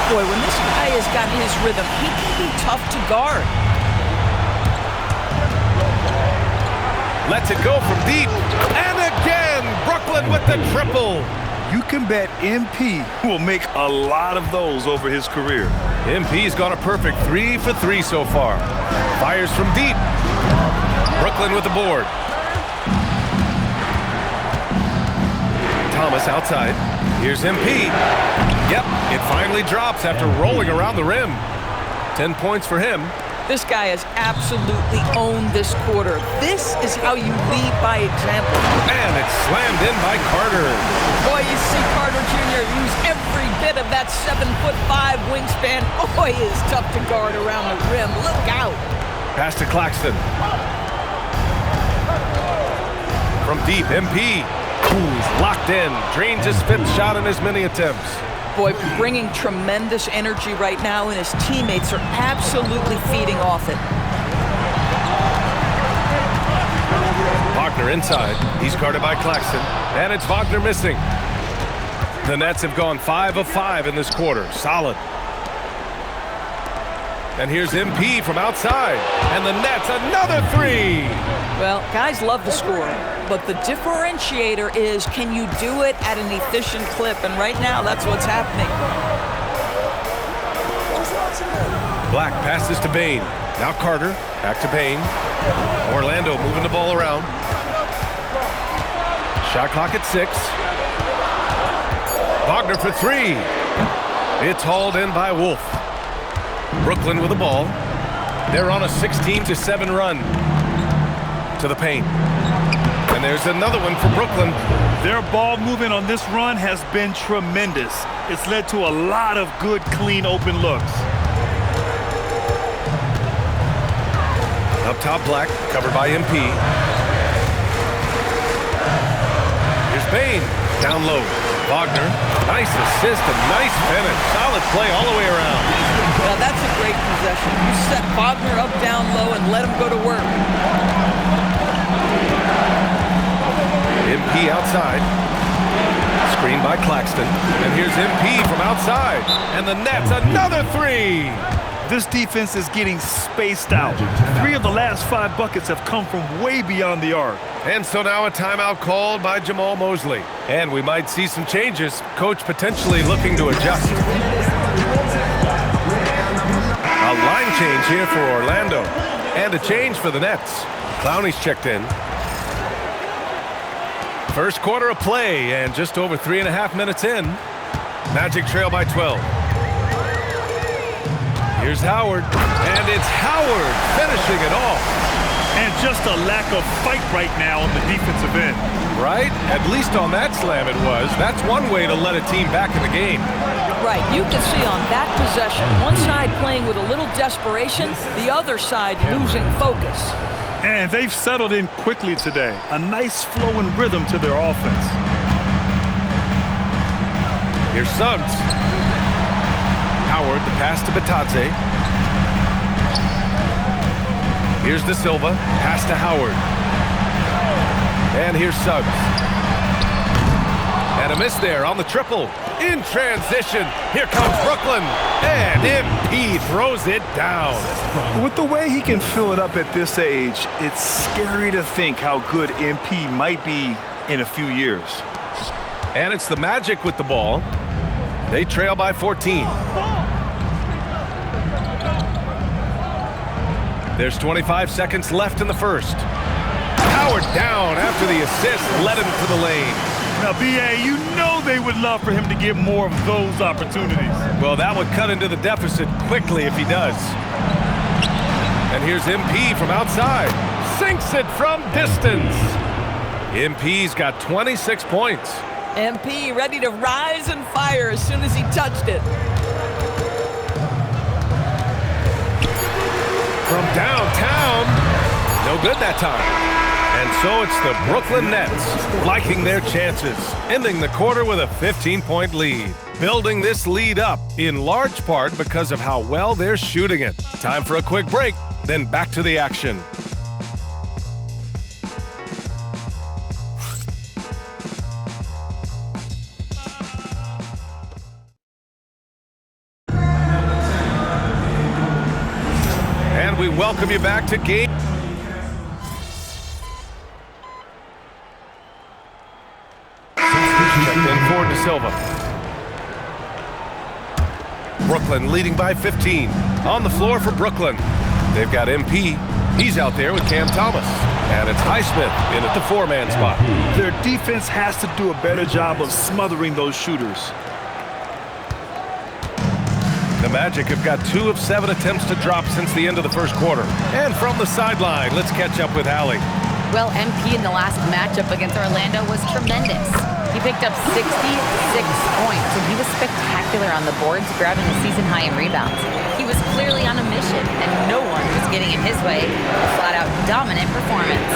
Boy, when this guy has got his rhythm, he can be tough to guard. Lets it go from deep. And again, Brooklyn with the triple. You can bet MP will make a lot of those over his career. MP's got a perfect 3 for 3 so far. Fires from deep. Brooklyn with the board. Thomas outside. Here's MP. Yep, it finally drops after rolling around the rim. 10 points for him. This guy has absolutely owned this quarter. This is how you lead by example. And it's slammed in by Carter. Boy, you see Carter Jr. use every bit of that 7'5" wingspan. Boy, he is tough to guard around the rim. Look out. Pass to Claxton. From deep, MP. He's locked in. Drains his 5th shot in as many attempts. Boy, bringing tremendous energy right now, and his teammates are absolutely feeding off it. Wagner inside. He's guarded by Claxton. And it's Wagner missing. The Nets have gone 5 of 5 in this quarter. Solid. And here's MP from outside. And the Nets, another 3. Well, guys love to score, but the differentiator is, can you do it at an efficient clip? And right now, that's what's happening. Black passes to Bane. Now Carter. Back to Bane. Orlando moving the ball around. Shot clock at 6. Wagner for 3. It's hauled in by Wolf. Brooklyn with the ball. They're on a 16-7 run to the paint. And there's another one for Brooklyn. Their ball movement on this run has been tremendous. It's led to a lot of good, clean, open looks. Up top, Black, covered by MP. Here's Bane, down low. Wagner, nice assist and nice finish. Solid play all the way around. Now that's a great possession. You set Wagner up down low and let him go to work. MP outside. Screen by Claxton. And here's MP from outside. And the Nets, another 3. This defense is getting spaced out. 3 of the last 5 buckets have come from way beyond the arc. And so now a timeout called by Jamal Mosley. And we might see some changes. Coach potentially looking to adjust. A line change here for Orlando. And a change for the Nets. Clowney's checked in. First quarter of play, and just over 3.5 minutes in. Magic trail by 12. Here's Howard, and it's Howard finishing it off. And just a lack of fight right now on the defensive end. Right? At least on that slam it was. That's one way to let a team back in the game. Right, you can see on that possession, one side playing with a little desperation, the other side losing focus. And they've settled in quickly today. A nice flow and rhythm to their offense. Here's Suggs. Howard, the pass to Batadze. Here's De Silva. Pass to Howard. And here's Suggs. And a miss there on the triple. In transition. Here comes Brooklyn. And MP throws it down. With the way he can fill it up at this age, it's scary to think how good MP might be in a few years. And it's the Magic with the ball. They trail by 14. There's 25 seconds left in the first. Howard down after the assist led him to the lane. Now, B.A., you know they would love for him to get more of those opportunities. Well, that would cut into the deficit quickly if he does. And here's MP from outside. Sinks it from distance. MP's got 26 points. MP ready to rise and fire as soon as he touched it. From downtown. No good that time. And so it's the Brooklyn Nets liking their chances, ending the quarter with a 15-point lead. Building this lead up in large part because of how well they're shooting it. Time for a quick break, then back to the action. welcome you back to game. Checked in for De Silva. Brooklyn leading by 15. On the floor for Brooklyn. They've got MP. He's out there with Cam Thomas. And it's Highsmith in at the four-man spot. Their defense has to do a better job of smothering those shooters. The Magic have got 2 of 7 attempts to drop since the end of the first quarter. And from the sideline, let's catch up with Hallie. Well, MP in the last matchup against Orlando was tremendous. He picked up 66 points, and he was spectacular on the boards, grabbing the season high in rebounds. He was clearly on a mission, and no one was getting in his way. A flat-out dominant performance.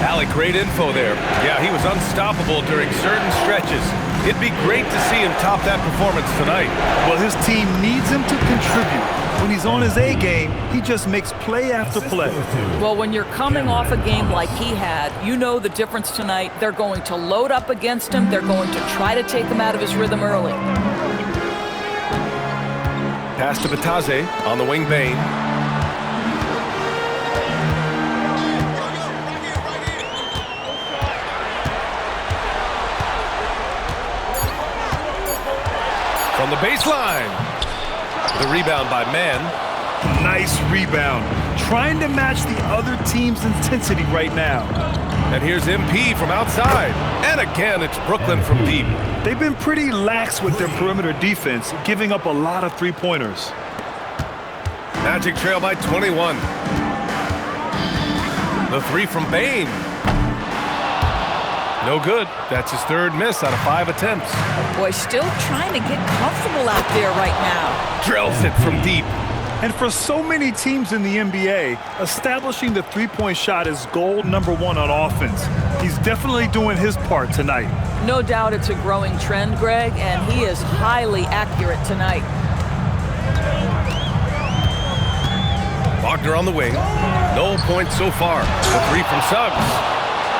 Hallie, great info there. Yeah, he was unstoppable during certain stretches. It'd be great to see him top that performance tonight. Well, his team needs him to contribute. When he's on his A game, he just makes play after play. Well, when you're coming off a game like he had, you know the difference tonight. They're going to load up against him. They're going to try to take him out of his rhythm early. Pass to Batase on the wing. Bane. From the baseline. The rebound by Mann. Nice rebound. Trying to match the other team's intensity right now. And here's MP from outside. And again, it's Brooklyn from deep. They've been pretty lax with their perimeter defense, giving up a lot of three-pointers. Magic trail by 21. The three from Bane. No good. That's his third miss out of 5 attempts. Boy, still trying to get comfortable out there right now. Drills it from deep. And for so many teams in the NBA, establishing the three-point shot is goal number 1 on offense. He's definitely doing his part tonight. No doubt it's a growing trend, Greg, and he is highly accurate tonight. Wagner on the wing. No points so far. The three from Suggs.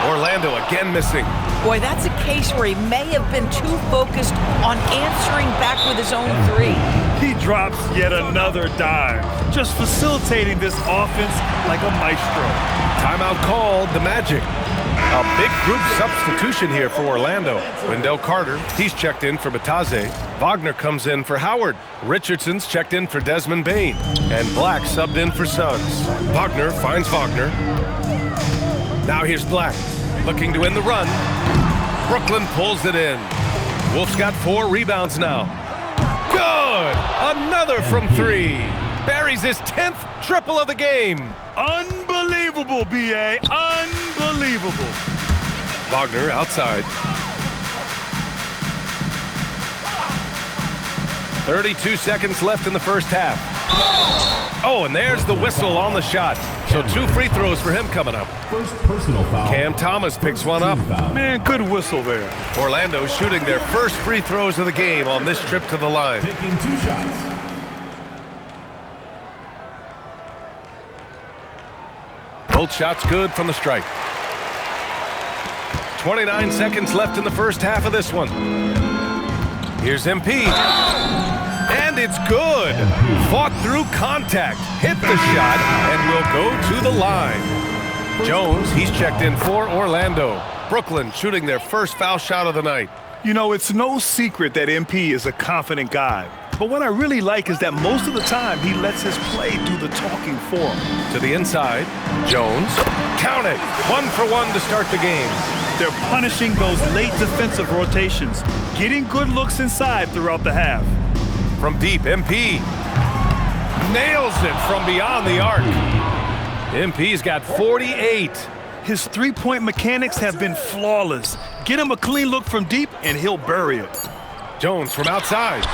Orlando again missing. Boy, that's a case where he may have been too focused on answering back with his own three. He drops yet another dime, just facilitating this offense like a maestro. Timeout called, the Magic. A big group substitution here for Orlando. Wendell Carter, he's checked in for Batase. Wagner comes in for Howard. Richardson's checked in for Desmond Bane. And Black subbed in for Suggs. Wagner finds Wagner. Now here's Black, looking to win the run. Brooklyn pulls it in. Wolf's got 4 rebounds now. Good! Another from 3. Buries his 10th triple of the game. Unbelievable, B.A. Unbelievable. Wagner outside. 32 seconds left in the first half. Oh, and there's the whistle on the shot. So 2 free throws for him coming up. First personal foul. Cam Thomas picks one up. Man, good whistle there. Orlando shooting their first free throws of the game on this trip to the line. Taking 2 shots. Both shots good from the strike. 29 seconds left in the first half of this one. Here's MP. And it's good. Fought through contact, hit the shot, and will go to the line. Jones, he's checked in for Orlando. Brooklyn shooting their first foul shot of the night. You know, it's no secret that MP is a confident guy. But what I really like is that most of the time he lets his play do the talking for him. To the inside, Jones. Count it. 1 for 1 to start the game. They're punishing those late defensive rotations, getting good looks inside throughout the half. From deep, MP nails it from beyond the arc. MP's got 48. His three-point mechanics have been flawless. Get him a clean look from deep, and he'll bury it. Jones from outside.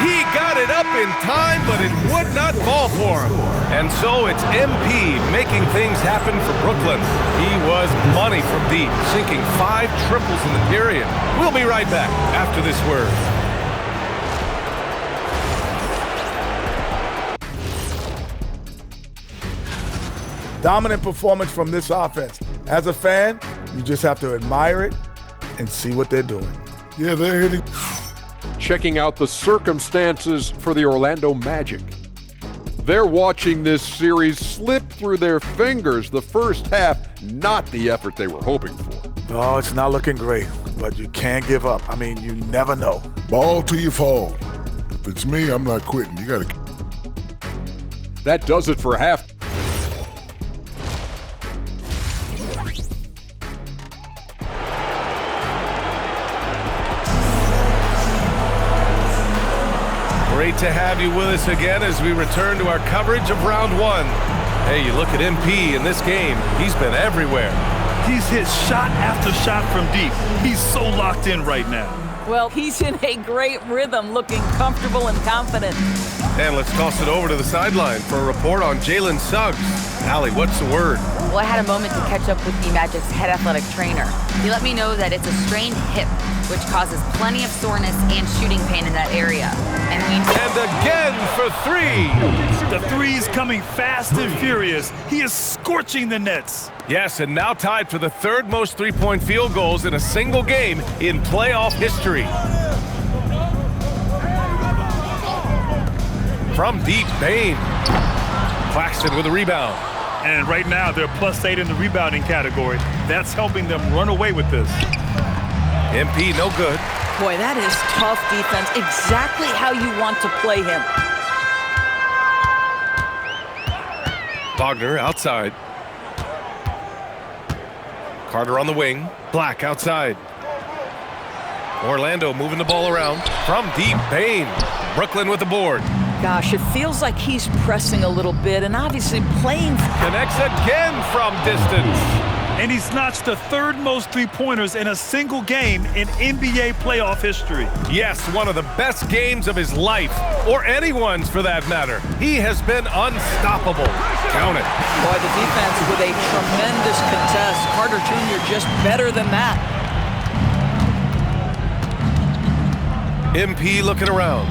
He got it up in time, but it would not fall for him. And so it's MP making things happen for Brooklyn. He was money from deep, sinking 5 triples in the period. We'll be right back after this word. Dominant performance from this offense. As a fan, you just have to admire it and see what they're doing. Yeah, they're hitting. Checking out the circumstances for the Orlando Magic. They're watching this series slip through their fingers. The first half, not the effort they were hoping for. Oh, it's not looking great, but you can't give up. I mean, you never know. Ball till you fall. If it's me, I'm not quitting. You gotta. That does it for half. Great to have you with us again as we return to our coverage of round one. Hey, you look at MP in this game, he's been everywhere. He's hit shot after shot from deep. He's so locked in right now. Well, he's in a great rhythm, looking comfortable and confident. And let's toss it over to the sideline for a report on Jalen Suggs. Allie, what's the word? Well, I had a moment to catch up with the Magic's head athletic trainer. He let me know that it's a strained hip, which causes plenty of soreness and shooting pain in that area. And again for three. The three's coming fast and furious. He is scorching the nets. Yes, and now tied for the third most three-point field goals in a single game in playoff history. From deep, Bane. Claxton with a rebound. And right now, they're +8 in the rebounding category. That's helping them run away with this. MP, no good. Boy, that is tough defense. Exactly how you want to play him. Wagner outside. Carter on the wing. Black outside. Orlando moving the ball around. From deep, Bane. Brooklyn with the board. Gosh, it feels like he's pressing a little bit and obviously playing. Connects again from distance. And he's notched the third most three-pointers in a single game in NBA playoff history. Yes, one of the best games of his life, or anyone's for that matter. He has been unstoppable. Count it. Boy, the defense with a tremendous contest. Carter Jr. just better than that. MP looking around.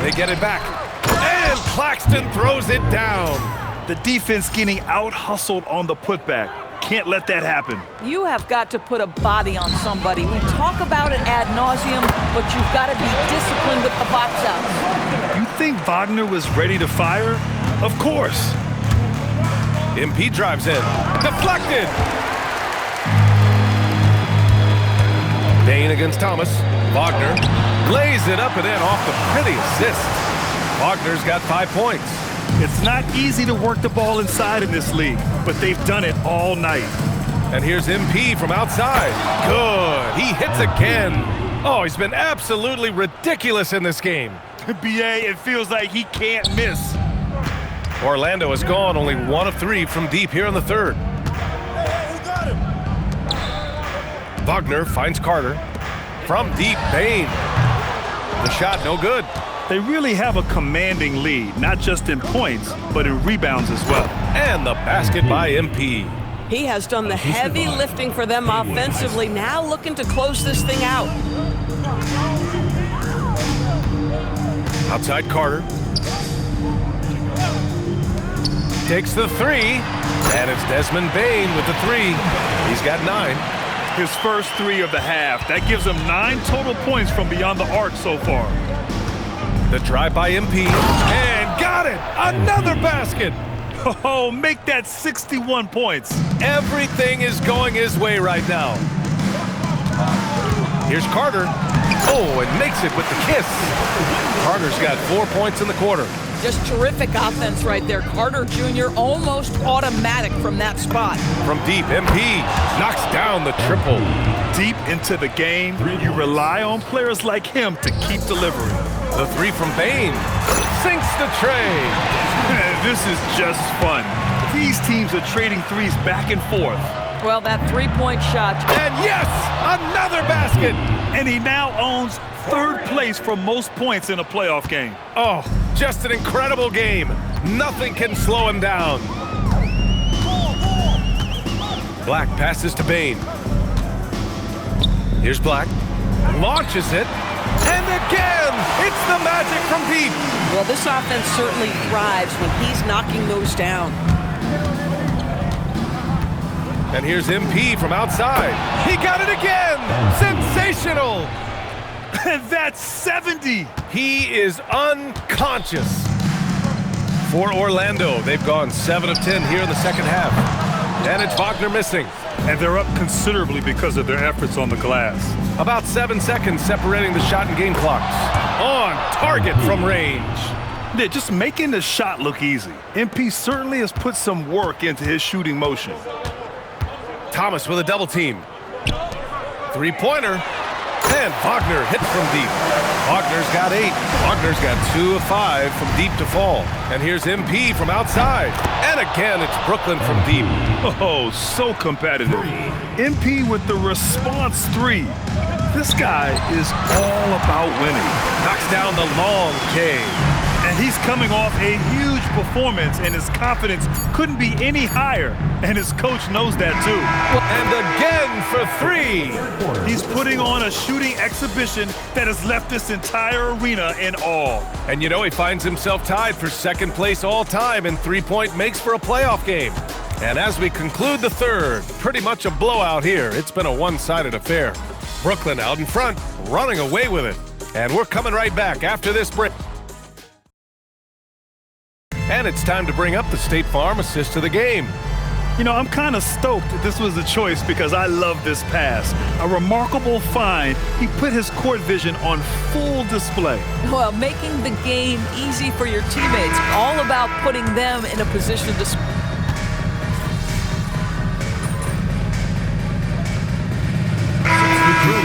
They get it back. And Claxton throws it down. The defense getting out-hustled on the putback. Can't let that happen. You have got to put a body on somebody. We talk about it ad nauseum, but you've got to be disciplined with the box outs. You think Wagner was ready to fire? Of course. MP drives in. Deflected. Bane against Thomas. Wagner lays it up and in off the pretty assist. Wagner's got 5 points. It's not easy to work the ball inside in this league, but they've done it all night. And here's MP from outside. Good. He hits again. Oh, he's been absolutely ridiculous in this game. BA, it feels like he can't miss. Orlando has gone only 1 of 3 from deep here in the third. Wagner finds Carter. From deep, Bane. The shot no good. They really have a commanding lead, not just in points, but in rebounds as well. And the basket by MP. He has done the heavy lifting for them offensively, now looking to close this thing out. Outside Carter. Takes the three. And it's Desmond Bane with the three. He's got 9. His first 3 of the half. That gives him 9 total points from beyond the arc so far. The drive by MP. And got it! Another basket! Oh, make that 61 points. Everything is going his way right now. Here's Carter. Oh, and makes it with the kiss. Carter's got 4 points in the quarter. Just terrific offense right there. Carter Jr. almost automatic from that spot. From deep, MP knocks down the triple. Deep into the game, you rely on players like him to keep delivering. The three from Bane sinks the tray. This is just fun. These teams are trading threes back and forth. Well, that three-point shot. And yes, another basket. And he now owns third place for most points in a playoff game. Oh, just an incredible game. Nothing can slow him down. Black passes to Bane. Here's Black. Launches it. And again, it's the Magic from deep. Well, this offense certainly thrives when he's knocking those down. And here's MP from outside. He got it again. Sensational. And that's 70. He is unconscious. For Orlando, they've gone 7 of 10 here in the second half. And it's Wagner missing. And they're up considerably because of their efforts on the glass. About 7 seconds separating the shot and game clocks. On target from range. They're just making the shot look easy. MP certainly has put some work into his shooting motion. Thomas with a double team. Three-pointer. And Wagner hit from deep. Wagner's got 8. Wagner's got 2 of 5 from deep to fall. And here's MP from outside. And again, it's Brooklyn from deep. Oh, so competitive. MP with the response 3. This guy is all about winning. Knocks down the long K. And he's coming off a huge performance, and his confidence couldn't be any higher. And his coach knows that, too. And again for 3. He's putting on a shooting exhibition that has left this entire arena in awe. And you know, he finds himself tied for second place all time in three-point makes for a playoff game. And as we conclude the third, pretty much a blowout here. It's been a one-sided affair. Brooklyn out in front, running away with it. And we're coming right back after this break. And it's time to bring up the State Farm assist of the game. You know, I'm kind of stoked that this was a choice because I love this pass. A remarkable find. He put his court vision on full display. Well, making the game easy for your teammates. All about putting them in a position to score.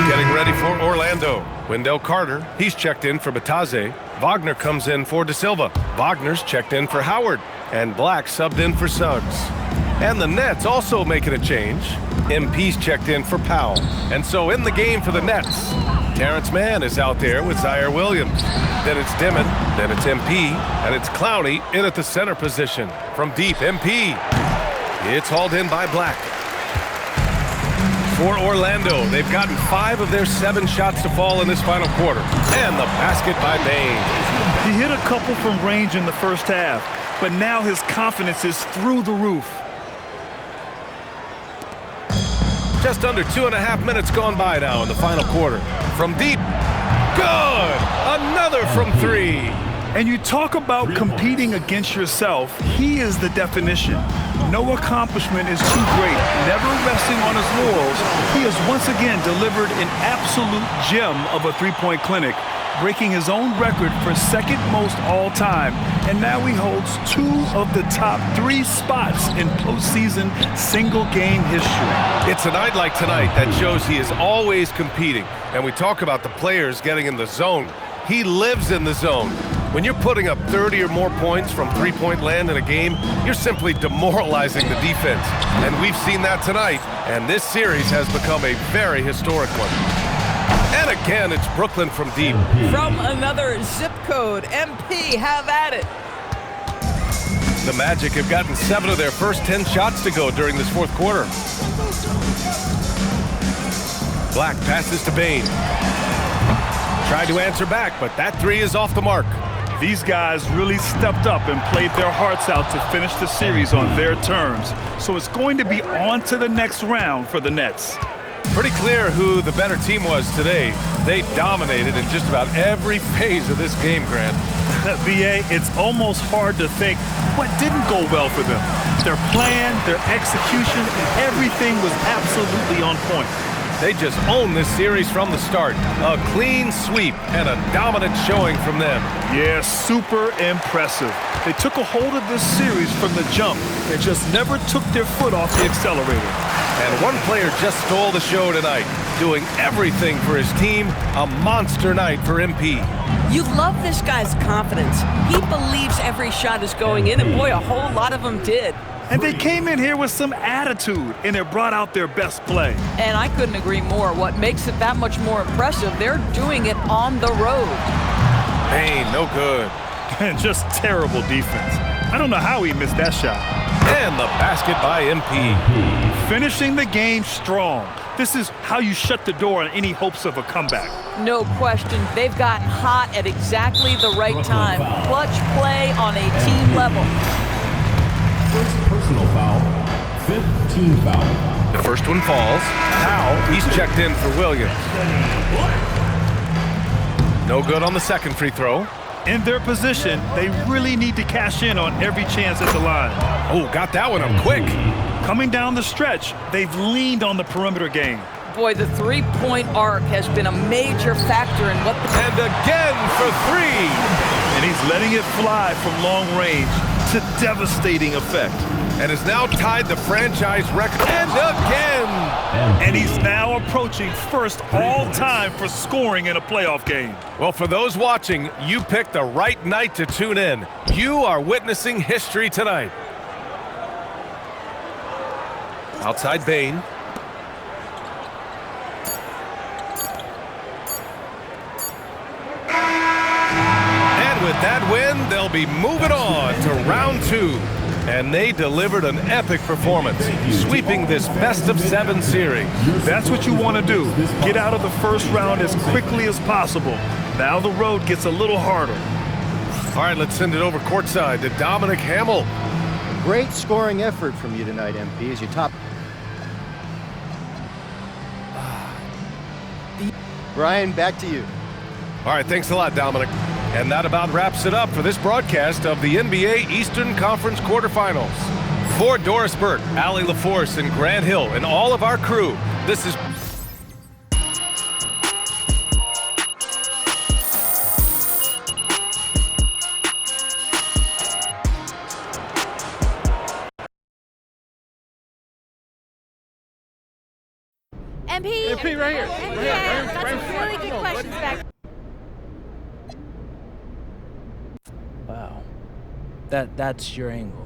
Getting ready for Orlando. Wendell Carter, he's checked in for Bataze. Wagner comes in for De Silva. Wagner's checked in for Howard. And Black subbed in for Suggs. And the Nets also making a change. MP's checked in for Powell. And so in the game for the Nets, Terrence Mann is out there with Zaire Williams. Then it's Dimon, then it's MP, and it's Clowney in at the center position. From deep, MP. It's hauled in by Black. For Orlando, they've gotten 5 of their 7 shots to fall in this final quarter. And the basket by Bane. He hit a couple from range in the first half, but now his confidence is through the roof. Just under 2.5 minutes gone by now in the final quarter. From deep, good! Another from 3. And you talk about competing against yourself, he is the definition. No accomplishment is too great. Never resting on his laurels, he has once again delivered an absolute gem of a three-point clinic, breaking his own record for second most all time. And now he holds 2 of the top 3 spots in postseason single-game history. It's a night like tonight that shows he is always competing. And we talk about the players getting in the zone. He lives in the zone. When you're putting up 30 or more points from three-point land in a game, you're simply demoralizing the defense. And we've seen that tonight, and this series has become a very historic one. And again, it's Brooklyn from deep. From another zip code, MP have at it. The Magic have gotten 7 of their first 10 shots to go during this fourth quarter. Black passes to Bane. Tried to answer back, but that 3 is off the mark. These guys really stepped up and played their hearts out to finish the series on their terms. So it's going to be on to the next round for the Nets. Pretty clear who the better team was today. They dominated in just about every phase of this game, Grant. VA, it's almost hard to think what didn't go well for them. Their plan, their execution, and everything was absolutely on point. They just owned this series from the start. A clean sweep and a dominant showing from them. Yeah, super impressive. They took a hold of this series from the jump and just never took their foot off the accelerator. And one player just stole the show tonight, doing everything for his team. A monster night for MP. You love this guy's confidence. He believes every shot is going in, and boy, a whole lot of them did. And they came in here with some attitude, and they brought out their best play. And I couldn't agree more. What makes it that much more impressive, they're doing it on the road. Bane, no good. And just terrible defense. I don't know how he missed that shot. And the basket by MP. Finishing the game strong. This is how you shut the door on any hopes of a comeback. No question. They've gotten hot at exactly the right time. Clutch play on a team level. First personal foul, 5th team foul. The first one falls. Powell, he's checked in for Williams. No good on the second free throw. In their position, they really need to cash in on every chance at the line. Oh, got that one up quick. Coming down the stretch, they've leaned on the perimeter game. Boy, the three-point arc has been a major factor in what the... And again for three. And he's letting it fly from long range to devastating effect. And has now tied the franchise record. And again. And he's now approaching first all-time for scoring in a playoff game. Well, for those watching, you picked the right night to tune in. You are witnessing history tonight. Outside Bane. And with that win, they'll be moving on to round 2. And they delivered an epic performance, sweeping this best-of-7 series. That's what you want to do. Get out of the first round as quickly as possible. Now the road gets a little harder. All right, let's send it over courtside to Dominic Hamill. Great scoring effort from you tonight, MP, as you top. Brian, back to you. All right, thanks a lot, Dominic. And that about wraps it up for this broadcast of the NBA Eastern Conference quarterfinals. For Doris Burke, Allie LaForce, and Grant Hill, and all of our crew, this is... MP right here. MP, got some really good questions back. Wow. That's your angle.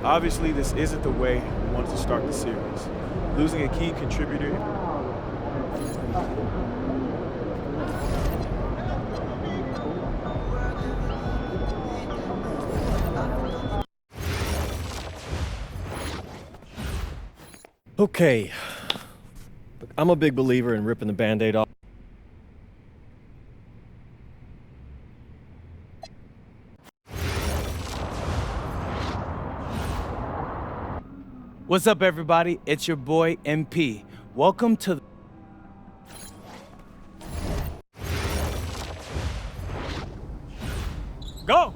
Obviously, this isn't the way we wanted to start the series. Losing a key contributor. Okay. Look, I'm a big believer in ripping the Band-Aid off. What's up, everybody? It's your boy, MP. Welcome to... Go!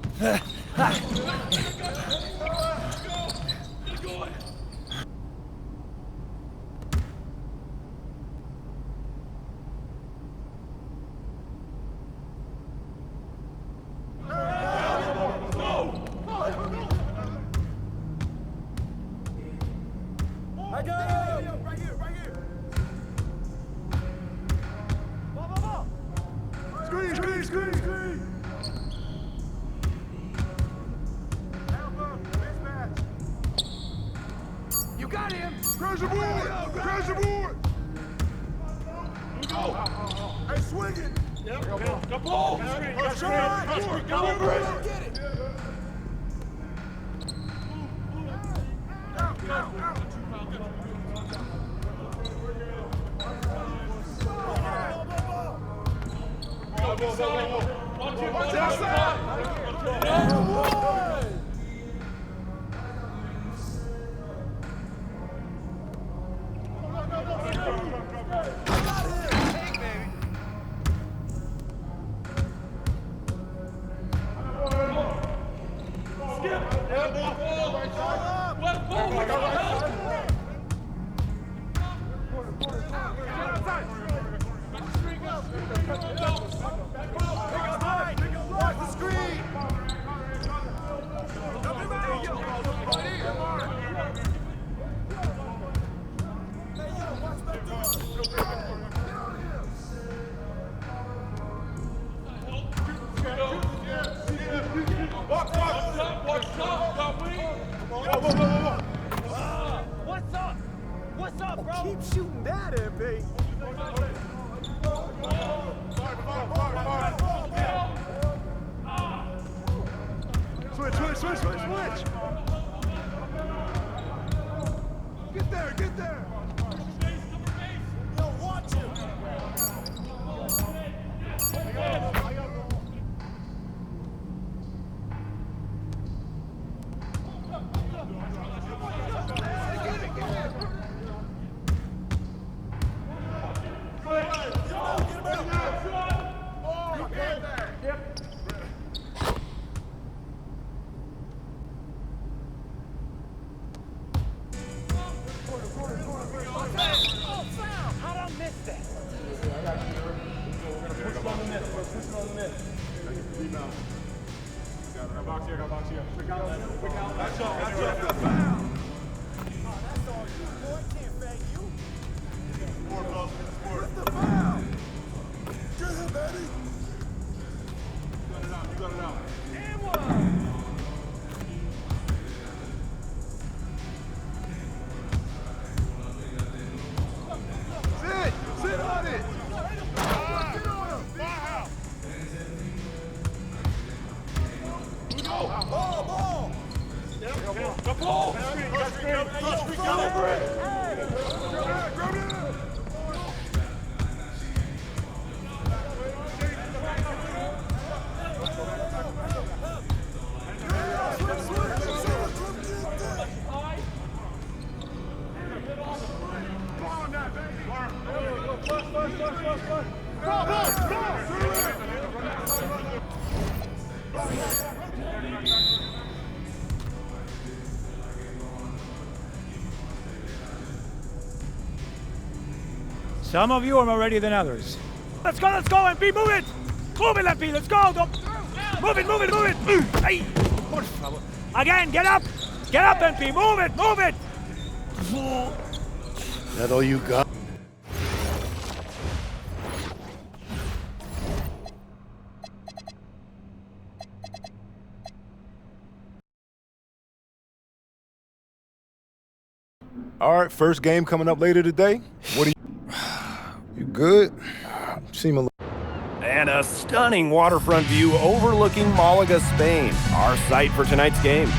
You got him! Crash the board! Crash the board! Go! Hey, swing it! Yep. Go ball! Go get it! Watch outside! What's up, bro? Keep shooting that, MP. Switch. Get there. Yo, watch him. Sit on it! Some of you are more ready than others. Let's go, MP, move it! Move it, MP, let's go! Move it! Hey, por favor. Again, get up, MP, move it! That all you got? All right, first game coming up later today. What do you good? Seem a little. And a stunning waterfront view overlooking Malaga, Spain, our site for tonight's game.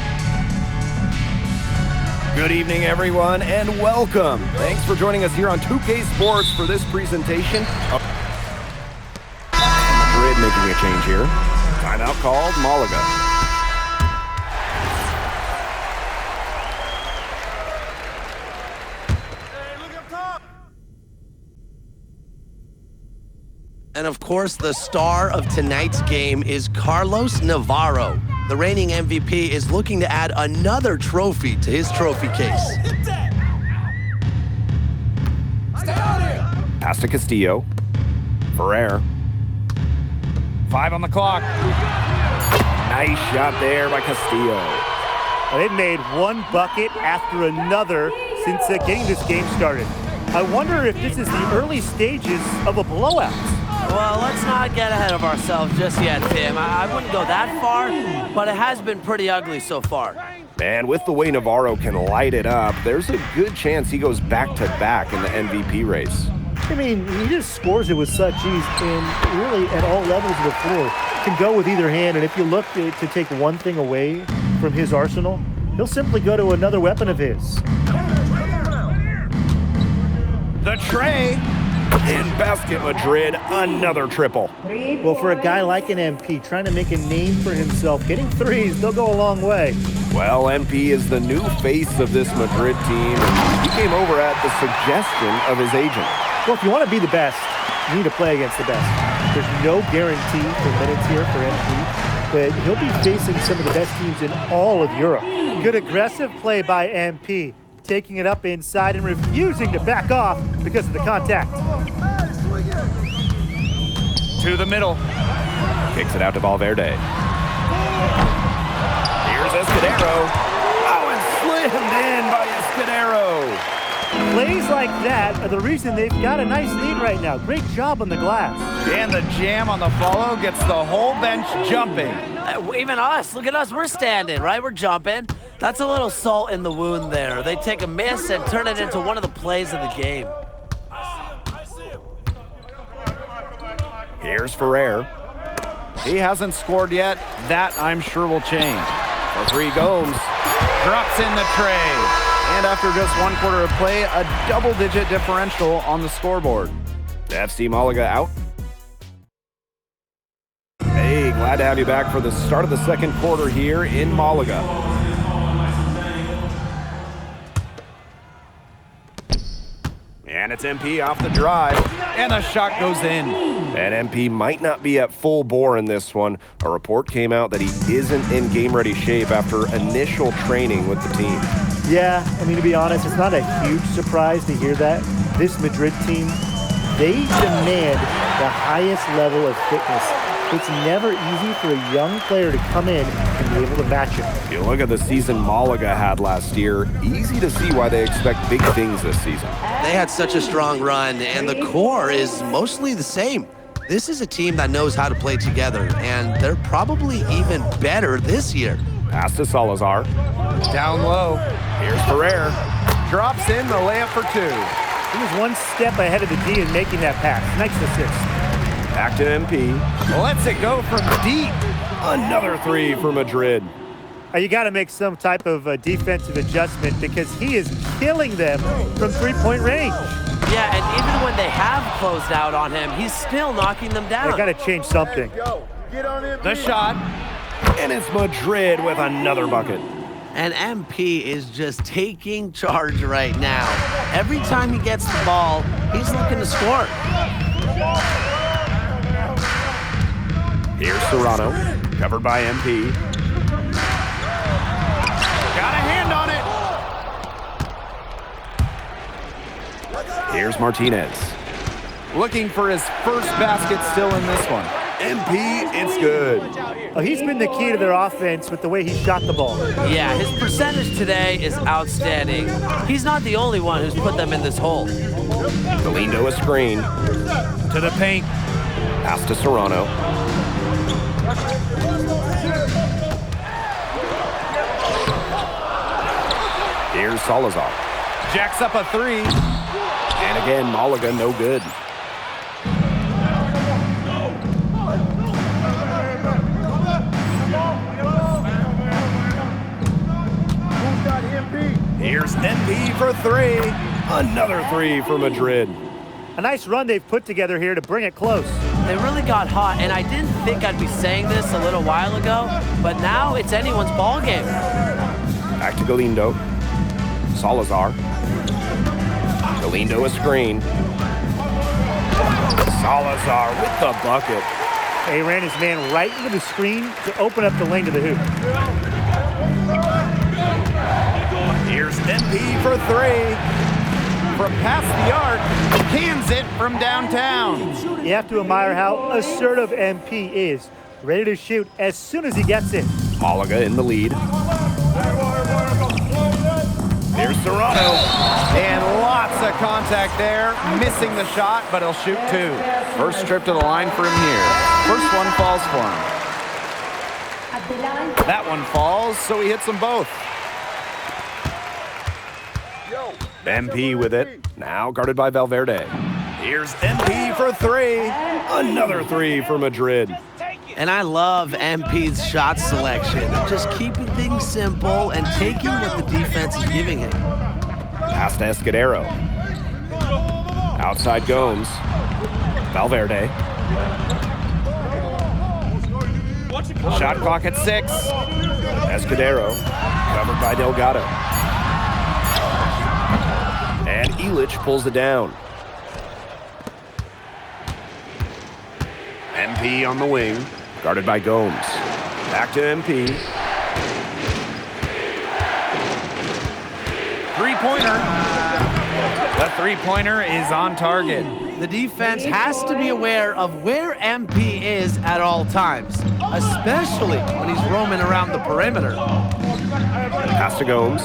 Good evening, everyone, and welcome. Thanks for joining us here on 2K Sports for this presentation. Madrid making a change here. Timeout called, Malaga. And of course, the star of tonight's game is Carlos Navarro. The reigning MVP is looking to add another trophy to his trophy case. Pass to Castillo. Ferrer. 5 on the clock. Nice shot there by Castillo. They've made one bucket after another since getting this game started. I wonder if this is the early stages of a blowout. Well, let's not get ahead of ourselves just yet, Tim. I wouldn't go that far, but it has been pretty ugly so far. And with the way Navarro can light it up, there's a good chance he goes back-to-back in the MVP race. I mean, he just scores it with such ease, and really at all levels of the floor. Can go with either hand, and if you look to take one thing away from his arsenal, he'll simply go to another weapon of his. The tray. In basket Madrid, another triple. Well, for a guy like an MP trying to make a name for himself, getting threes, they'll go a long way. Well, MP is the new face of this Madrid team. He came over at the suggestion of his agent. Well, if you want to be the best, you need to play against the best. There's no guarantee for minutes here for MP, but he'll be facing some of the best teams in all of Europe. Good aggressive play by MP. Taking it up inside and refusing to back off because of the contact. To the middle. Kicks it out to Valverde. Here's Escudero. Oh, and slammed in by Escudero. Plays like that are the reason they've got a nice lead right now. Great job on the glass. And the jam on the follow gets the whole bench jumping. Even us, look at us, we're standing, right? We're jumping. That's a little salt in the wound there. They take a miss and turn it into one of the plays of the game. Here's Ferrer. He hasn't scored yet. That, I'm sure, will change. For three, Gomes drops in the tray. And after just one quarter of play, a double-digit differential on the scoreboard. FC Malaga out. Hey, glad to have you back for the start of the second quarter here in Malaga. And it's MP off the drive, and a shot goes in. And MP might not be at full bore in this one. A report came out that he isn't in game-ready shape after initial training with the team. Yeah, I mean, to be honest, it's not a huge surprise to hear that. This Madrid team, they demand the highest level of fitness. It's never easy for a young player to come in and be able to match it. You look at the season Malaga had last year, easy to see why they expect big things this season. They had such a strong run, and the core is mostly the same. This is a team that knows how to play together, and they're probably even better this year. Pass to Salazar. Down low. Here's Ferrer. Drops in the layup for two. He was one step ahead of the D in making that pass. Nice assist. Back to MP. Lets it go from deep. Another three for Madrid. You got to make some type of defensive adjustment because he is killing them from three-point range. Yeah, and even when they have closed out on him, he's still knocking them down. They got to change something. The shot. And it's Madrid with another bucket. And MP is just taking charge right now. Every time he gets the ball, he's looking to score. Here's Serrano, covered by MP. Got a hand on it. Here's Martinez. Looking for his first basket still in this one. MP, it's good. Oh, he's been the key to their offense with the way he shot the ball. Yeah, his percentage today is outstanding. He's not the only one who's put them in this hole. Galindo a screen. To the paint. Pass to Serrano. Here's Salazar. Jacks up a three. And again, Malaga no good. Here's MP for three. Another three for Madrid. A nice run they've put together here to bring it close. They really got hot, and I didn't think I'd be saying this a little while ago, but now it's anyone's ball game. Back to Galindo. Salazar. Galindo a screen. Salazar with the bucket. He ran his man right into the screen to open up the lane to the hoop. Here's MP for three. From past the arc, cans it from downtown. You have to admire how assertive MP is. Ready to shoot as soon as he gets it. Malaga in the lead. Here's Serrano. And lots of contact there. Missing the shot, but he'll shoot two. First trip to the line for him here. First one falls for him. That one falls, so he hits them both. MP with it. Now guarded by Valverde. Here's MP for three. Another three for Madrid. And I love MP's shot selection. Just keeping things simple and taking what the defense is giving him. Pass to Escudero. Outside Gomes. Valverde. Shot clock at 6. Escudero. Covered by Delgado. And Illich pulls it down. MP on the wing, guarded by Gomes. Back to MP. Three-pointer. The three-pointer is on target. The defense has to be aware of where MP is at all times, especially when he's roaming around the perimeter. Pass to Gomes.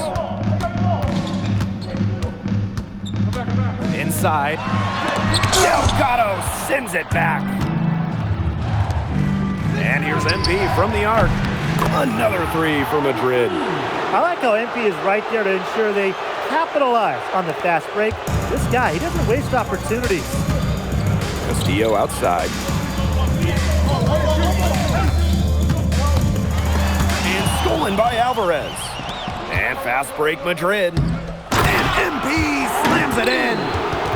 Inside. Delgado sends it back. And here's MP from the arc. Another three for Madrid. I like how MP is right there to ensure they capitalize on the fast break. This guy, he doesn't waste opportunities. Castillo outside. And stolen by Alvarez. And fast break Madrid. And MP slams it in.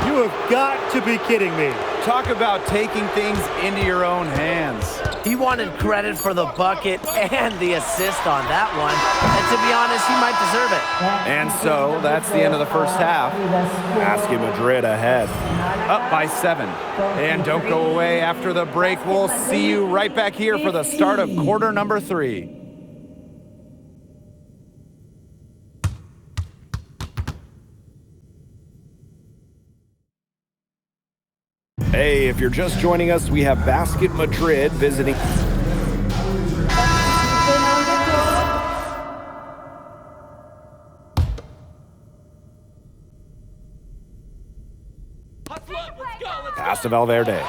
You have got to be kidding me. Talk about taking things into your own hands. He wanted credit for the bucket and the assist on that one. And to be honest, he might deserve it. And so that's the end of the first half. Basket Madrid ahead. Up by 7. And don't go away after the break. We'll see you right back here for the start of quarter number 3. Hey, if you're just joining us, we have Basket Madrid visiting. Pass to Valverde.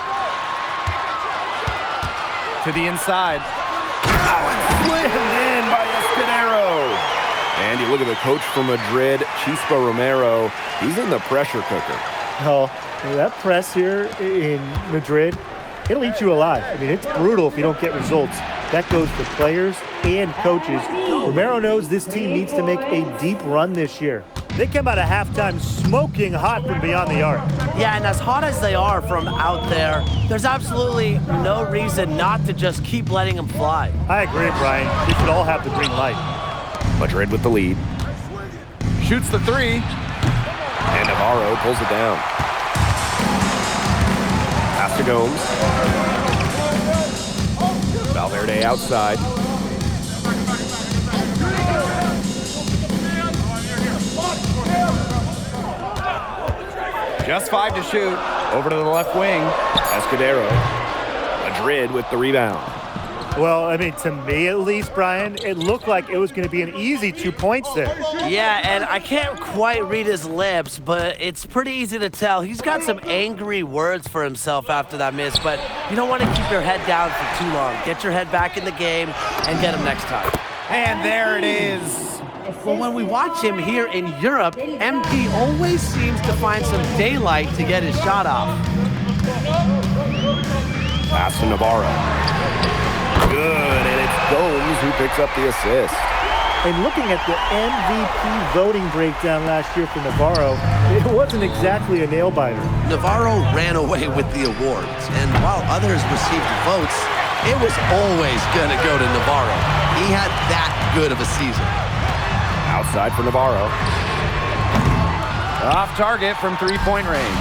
To the inside. Slammed in by Escudero. And you look at the coach from Madrid, Chispa Romero. He's in the pressure cooker. Oh, that press here in Madrid, it'll eat you alive. I mean, it's brutal if you don't get results. That goes to players and coaches. Romero knows this team needs to make a deep run this year. They come out of halftime smoking hot from beyond the arc. Yeah, and as hot as they are from out there, there's absolutely no reason not to just keep letting them fly. I agree, Brian. They should all have the green light. Madrid with the lead. Shoots the 3. And Navarro pulls it down. Pass to Gomes. Valverde outside. Just 5 to shoot. Over to the left wing. Escudero. Madrid with the rebound. Well, I mean, to me at least, Brian, it looked like it was going to be an easy 2 points there. Yeah, and I can't quite read his lips, but it's pretty easy to tell. He's got some angry words for himself after that miss, but you don't want to keep your head down for too long. Get your head back in the game and get him next time. And there it is. Well, when we watch him here in Europe, MP always seems to find some daylight to get his shot off. Pass to Navarro. Good, and it's Gomes who picks up the assist. And looking at the MVP voting breakdown last year for Navarro, it wasn't exactly a nail-biter. Navarro ran away with the awards, and while others received votes, it was always going to go to Navarro. He had that good of a season. Outside for Navarro. Off target from 3-point range.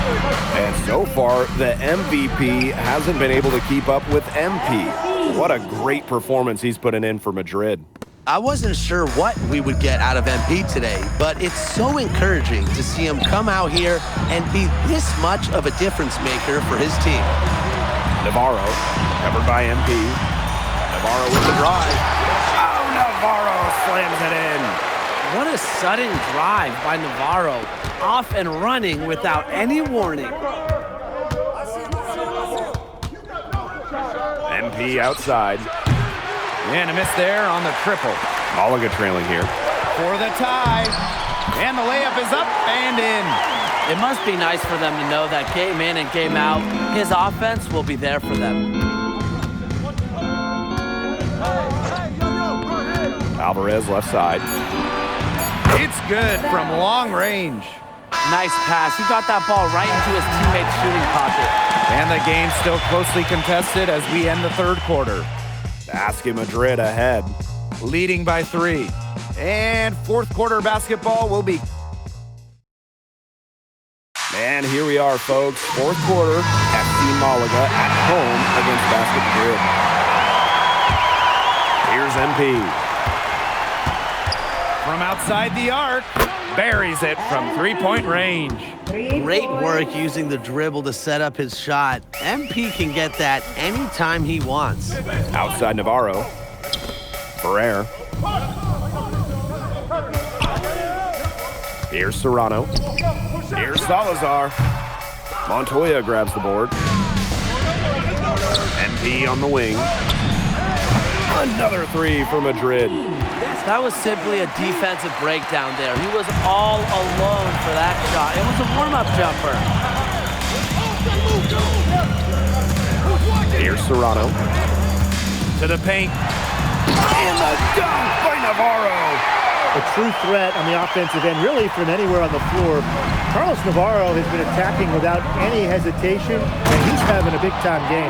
And so far, the MVP hasn't been able to keep up with MP. What a great performance he's putting in for Madrid. I wasn't sure what we would get out of MP today, but it's so encouraging to see him come out here and be this much of a difference maker for his team. Navarro, covered by MP. Navarro with the drive. Oh, Navarro slams it in. What a sudden drive by Navarro, off and running without any warning. MP outside. And a miss there on the triple. Malaga trailing here. For the tie. And the layup is up and in. It must be nice for them to know that game in and game out, his offense will be there for them. Alvarez left side. It's good from long range. Nice pass. He got that ball right into his teammate's shooting pocket. And the game's still closely contested as we end the third quarter. Basket Madrid ahead, leading by 3. And fourth quarter basketball will be. And here we are, folks. Fourth quarter, FC Malaga at home against Basket Madrid. Here's MP. From outside the arc, buries it from 3-point range. Great work using the dribble to set up his shot. MP can get that anytime he wants. Outside Navarro. Ferrer. Here's Serrano. Here's Salazar. Montoya grabs the board. MP on the wing. Another three for Madrid. That was simply a defensive breakdown there. He was all alone for that shot. It was a warm-up jumper. Here's Serrano. To the paint. And the dunk by Navarro. A true threat on the offensive end, really from anywhere on the floor. Carlos Navarro has been attacking without any hesitation, and he's having a big-time game.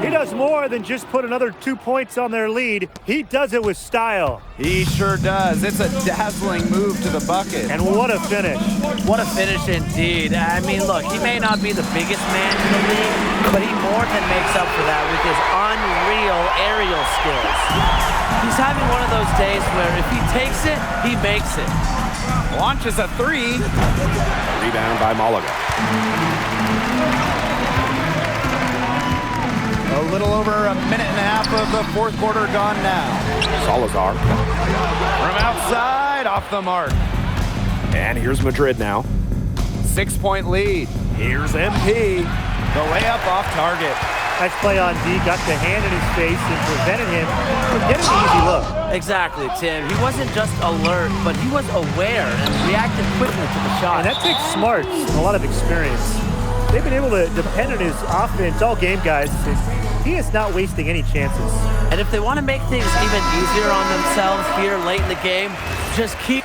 He does more than just put another 2 points on their lead. He does it with style. He sure does. It's a dazzling move to the bucket. And what a finish. What a finish indeed. I mean, look, he may not be the biggest man in the league, but he more than makes up for that with his unreal aerial skills. He's having one of those days where if he takes it, he makes it. Launches a three. Rebound by Malaga. A little over a minute and a half of the fourth quarter gone now. Salazar. From outside, off the mark. And here's Madrid now. 6-point lead. Here's MP. The layup off target. Nice play on D, got the hand in his face and prevented him from getting the easy look. Exactly, Tim. He wasn't just alert, but he was aware and reacted quickly to the shot. And that takes smarts and a lot of experience. They've been able to depend on his offense all game, guys. He is not wasting any chances. And if they want to make things even easier on themselves here late in the game, just keep...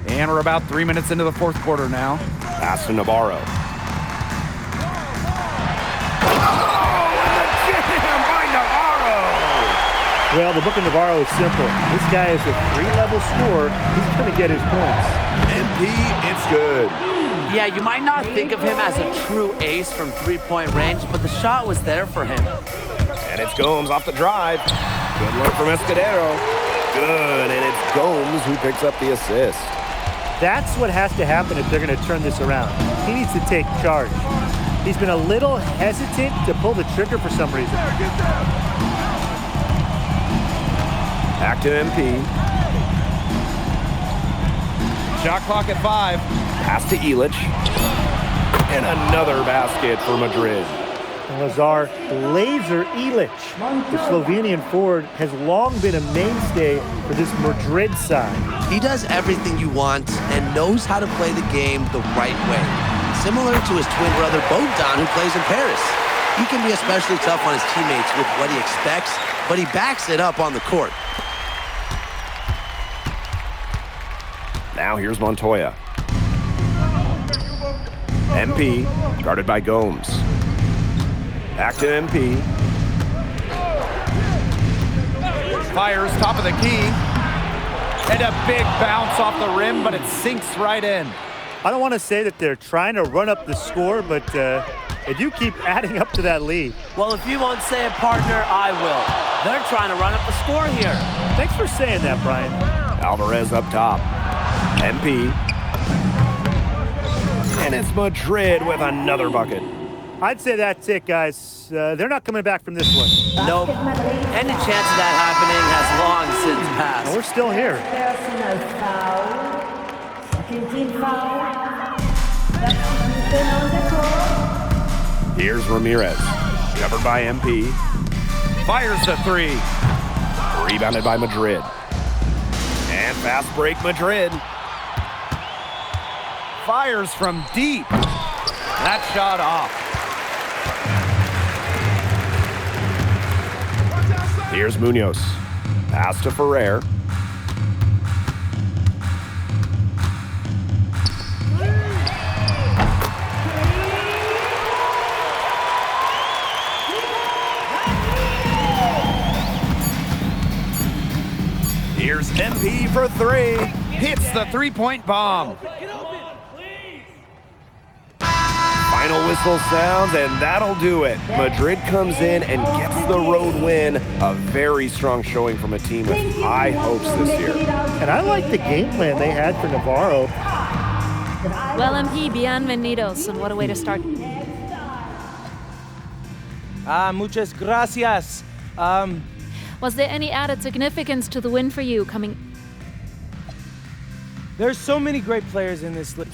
And we're about 3 minutes into the fourth quarter now. Pass to Navarro. Well, the book of Navarro is simple. This guy is a three-level scorer. He's going to get his points. MP, it's good. Yeah, you might not think of him as a true ace from three-point range, but the shot was there for him. And it's Gomes off the drive. Good look from Escudero. Good, and it's Gomes who picks up the assist. That's what has to happen if they're going to turn this around. He needs to take charge. He's been a little hesitant to pull the trigger for some reason. Back to MP. Shot clock at 5. Pass to Ilic. And another basket for Madrid. Lazar laser Ilic. The Slovenian forward has long been a mainstay for this Madrid side. He does everything you want and knows how to play the game the right way. Similar to his twin brother Bogdan, who plays in Paris. He can be especially tough on his teammates with what he expects, but he backs it up on the court. Now here's Montoya. MP, guarded by Gomes. Back to MP. Fires top of the key. And a big bounce off the rim, but it sinks right in. I don't want to say that they're trying to run up the score, but they do keep adding up to that lead. Well, if you won't say it, partner, I will. They're trying to run up the score here. Thanks for saying that, Brian. Alvarez up top. MP. And it's Madrid with another bucket. I'd say that's it, guys. They're not coming back from this one. Nope. Any chance of that happening has long since passed. And we're still here. Personal foul. Second team foul. Here's Ramirez. Covered by MP. Fires the three. Rebounded by Madrid. And fast break Madrid. Fires from deep. That shot off. Here's Munoz. Pass to Ferrer. Here's MP for three. Hits the three-point bomb. Final whistle sounds, and that'll do it. Madrid comes in and gets the road win. A very strong showing from a team with high hopes this year. And I like the game plan they had for Navarro. Well, MP, bienvenidos, and what a way to start. Muchas gracias. Was there any added significance to the win for you coming? There's so many great players in this league.